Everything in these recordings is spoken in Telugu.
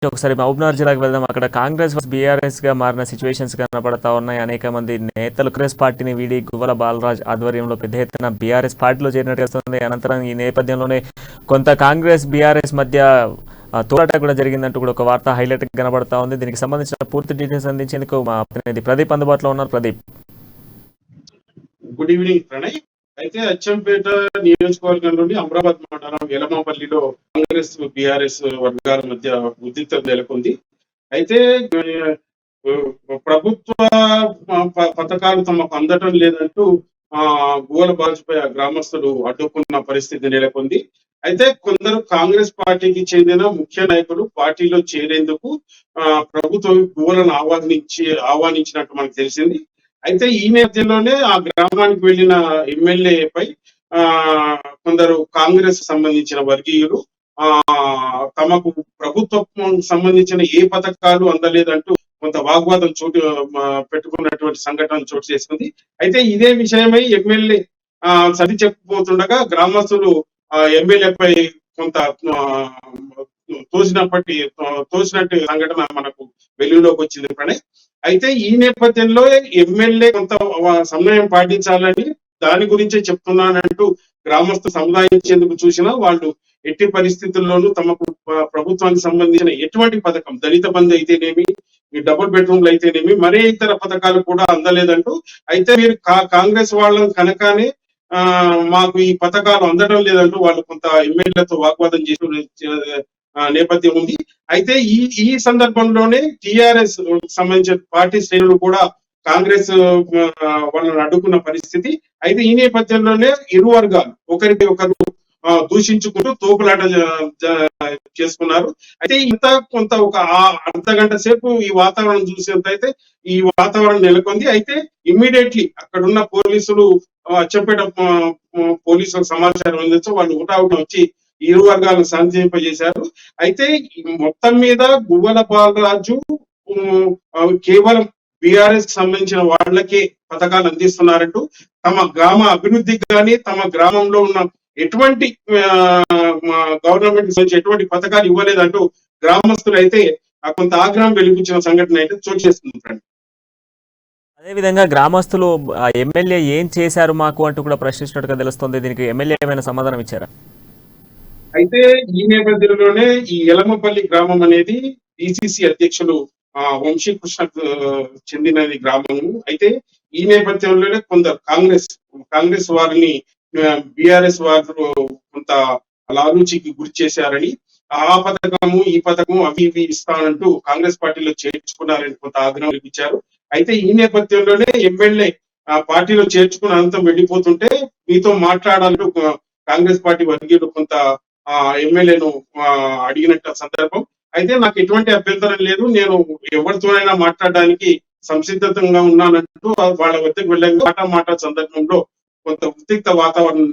ఒకసారి మహబూబ్నగర్ జిల్లాకు వెళ్దాం. అక్కడ కాంగ్రెస్ బీఆర్ఎస్ గా మారిన సిచ్యువేషన్స్ కనపడతా ఉన్నాయి. అనేక మంది నేతలు కాంగ్రెస్ పార్టీని వీడి గువ్వల బాలరాజ్ ఆధ్వర్యంలో పెద్ద ఎత్తున బీఆర్ఎస్ పార్టీలో చేరినట్టు వస్తుంది. అనంతరం ఈ నేపథ్యంలోనే కొంత కాంగ్రెస్ బీఆర్ఎస్ మధ్య తోలాట కూడా జరిగిందంటూ కూడా ఒక వార్త హైలైట్ కనబడతా ఉంది. దీనికి సంబంధించిన పూర్తి డీటెయిల్స్ అందించేందుకు మా ప్రతినిధి ప్రదీప్ అందుబాటులో ఉన్నారు. Pradeep, good evening Pranay. అయితే అచ్చంపేట నియోజకవర్గం నుండి అమరాబాద్ మండలం ఎలమపల్లిలో కాంగ్రెస్ బీఆర్ఎస్ వర్గాల మధ్య ఉద్రిక్తత నెలకొంది. అయితే ప్రభుత్వ పథకాలు తమకు అందటం లేదంటూ గోల బాల్చిపై గ్రామస్తులు అడ్డుకున్న పరిస్థితి నెలకొంది. అయితే కొందరు కాంగ్రెస్ పార్టీకి చెందిన ముఖ్య నాయకులు పార్టీలో చేరేందుకు ప్రభుత్వ గోలను ఆహ్వానించినట్టు మనకు తెలిసింది. అయితే ఈ నేపథ్యంలోనే ఆ గ్రామానికి వెళ్లిన ఎమ్మెల్యేపై కొందరు కాంగ్రెస్ సంబంధించిన వర్గీయులు తమకు ప్రభుత్వం సంబంధించిన ఏ పథకాలు అందలేదంటూ కొంత వాగ్వాదం పెట్టుకున్నటువంటి సంఘటన చోటు చేసుకుంది. అయితే ఇదే విషయమై ఎమ్మెల్యే సరి చెప్పబోతుండగా గ్రామస్తులు ఎమ్మెల్యేపై కొంత తోసినట్టు సంఘటన మనకు వెలుగులోకి వచ్చింది ప్రణయ్. అయితే ఈ నేపథ్యంలో ఎమ్మెల్యే కొంత సమన్వయం పాటించాలని దాని గురించే చెప్తున్నానంటూ గ్రామస్తులు సముదాయించేందుకు చూసినా వాళ్ళు ఎట్టి పరిస్థితుల్లోనూ తమకు ప్రభుత్వానికి సంబంధించిన ఎటువంటి పథకం, దళిత బంధు అయితేనేమి, డబుల్ బెడ్రూమ్లు అయితేనేమి, మరే ఇతర పథకాలు కూడా అందలేదంటూ, అయితే మీరు కాంగ్రెస్ వాళ్ళని కనుకనే మాకు ఈ పథకాలు అందడం లేదంటూ వాళ్ళు కొంత ఎమ్మెల్యేలతో వాగ్వాదం చేసిన నేపథ్యం ఉంది. అయితే ఈ సందర్భంలోనే టిఆర్ఎస్ సంబంధించిన పార్టీ శ్రేణులు కూడా కాంగ్రెస్ వాళ్ళని అడ్డుకున్న పరిస్థితి. అయితే ఈ నేపథ్యంలోనే ఇరు వర్గాలు ఒకరికి ఒకరు దూషించుకుంటూ తోపులాట చేసుకున్నారు. అయితే ఇంత కొంత ఒక అర్ధ గంట సేపు ఈ వాతావరణం చూసేంతైతే ఈ వాతావరణం నెలకొంది. అయితే ఇమ్మీడియట్లీ అక్కడున్న పోలీసులు అచ్చంపేట పోలీసులకు సమాచారం అందించి వాళ్ళు హుటాహుటి వచ్చి ఇరు వర్గాలను శాంతింపజేశారు. అయితే మొత్తం మీద గువ్వల బాలరాజు కేవలం బీఆర్ఎస్ కి సంబంధించిన వాళ్ళకే పథకాలు అందిస్తున్నారంటూ, తమ గ్రామ అభివృద్ధికి కానీ తమ గ్రామంలో ఉన్న ఎటువంటి గవర్నమెంట్ నుంచి ఎటువంటి పథకాలు ఇవ్వలేదంటూ గ్రామస్తులు అయితే కొంత ఆగ్రహం వెలిపించిన సంఘటన అయితే చోటు చేస్తుంది ఫ్రెండ్. అదేవిధంగా గ్రామస్తులు ఎమ్మెల్యే ఏం చేశారు మాకు అంటూ కూడా ప్రశ్నించినట్టుగా తెలుస్తుంది. దీనికి ఎమ్మెల్యే ఏమైనా సమాధానం ఇచ్చారా? అయితే ఈ నేపథ్యంలోనే ఈ ఎలమపల్లి గ్రామం అనేది డిసిసి అధ్యక్షులు వంశీకృష్ణకు చెందినది గ్రామము. అయితే ఈ నేపథ్యంలోనే కొందరు కాంగ్రెస్ వారిని బీఆర్ఎస్ వారు కొంత లాలూచికి గురి చేశారని, ఆ పథకము ఈ పథకము అవి ఇవి ఇస్తానంటూ కాంగ్రెస్ పార్టీలో చేర్చుకున్నారని కొంత ఆగ్రహం చూపించారు. అయితే ఈ నేపథ్యంలోనే ఎమ్మెల్యే పార్టీలో చేర్చుకుని అనంతం వెళ్ళిపోతుంటే మీతో మాట్లాడాలంటూ కాంగ్రెస్ పార్టీ వర్గీయులు కొంత ఎమ్మెల్యేను అడిగినట్టు సందర్భం. అయితే నాకు ఎటువంటి అభ్యంతరం లేదు, నేను ఎవరితోనైనా మాట్లాడడానికి సంసిద్ధంగా ఉన్నానంటూ వాళ్ళ వద్దకు వెళ్ళగా మాట సందర్భంలో కొంత ఉద్రిక్త వాతావరణం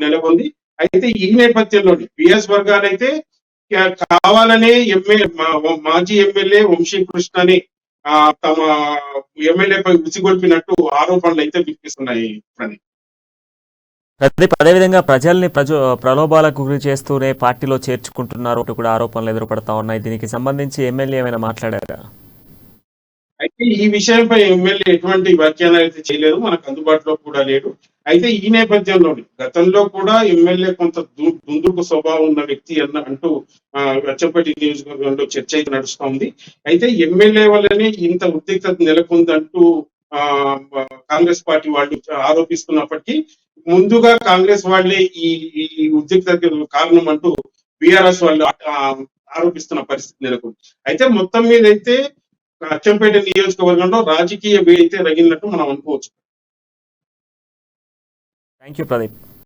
నెలకొంది. అయితే ఈ నేపథ్యంలోని బిఎస్ వర్గాలైతే కావాలనే మాజీ ఎమ్మెల్యే వంశీకృష్ణని తమ ఎమ్మెల్యేపై ఉసిగొల్పినట్టు ఆరోపణలు అయితే వినిపిస్తున్నాయి. అదేవిధంగా ప్రజల్ని ప్రలోభాలకు గురి చేస్తూనే పార్టీలో చేర్చుకుంటున్నారు అంటూ కూడా ఆరోపణలు ఎదురుపడతా ఉన్నాయి. దీనికి సంబంధించి ఎమ్మెల్యే ఏమైనా మాట్లాడారా? అయితే ఈ విషయంపై ఎమ్మెల్యే ఎటువంటి వ్యాఖ్యానాలు అయితే చేయలేదు, మనకు అందుబాటులో కూడా లేడు. అయితే ఈ నేపథ్యంలోని గతంలో కూడా ఎమ్మెల్యే కొంత దుందుకు స్వభావం ఉన్న వ్యక్తి అంటూ అచ్చంపేట నియోజకవర్గంలో చర్చ అయితే నడుస్తోంది. అయితే ఎమ్మెల్యే వల్లనే ఇంత ఉద్రిక్తత నెలకొందంటూ కాంగ్రెస్ పార్టీ వాళ్ళు ఆరోపిస్తున్నప్పటికీ ముందుగా కాంగ్రెస్ వాళ్లే ఈ ఉద్రిక్తతకు కారణం అంటూ బీఆర్ఎస్ వాళ్ళు ఆరోపిస్తున్న పరిస్థితి నెలకొంది. అయితే మొత్తం మీద అయితే అచ్చంపేట నియోజకవర్గంలో రాజకీయ వేడి అయితే రగిలినట్టు మనం అనుకోవచ్చు. Thank you Pradeep.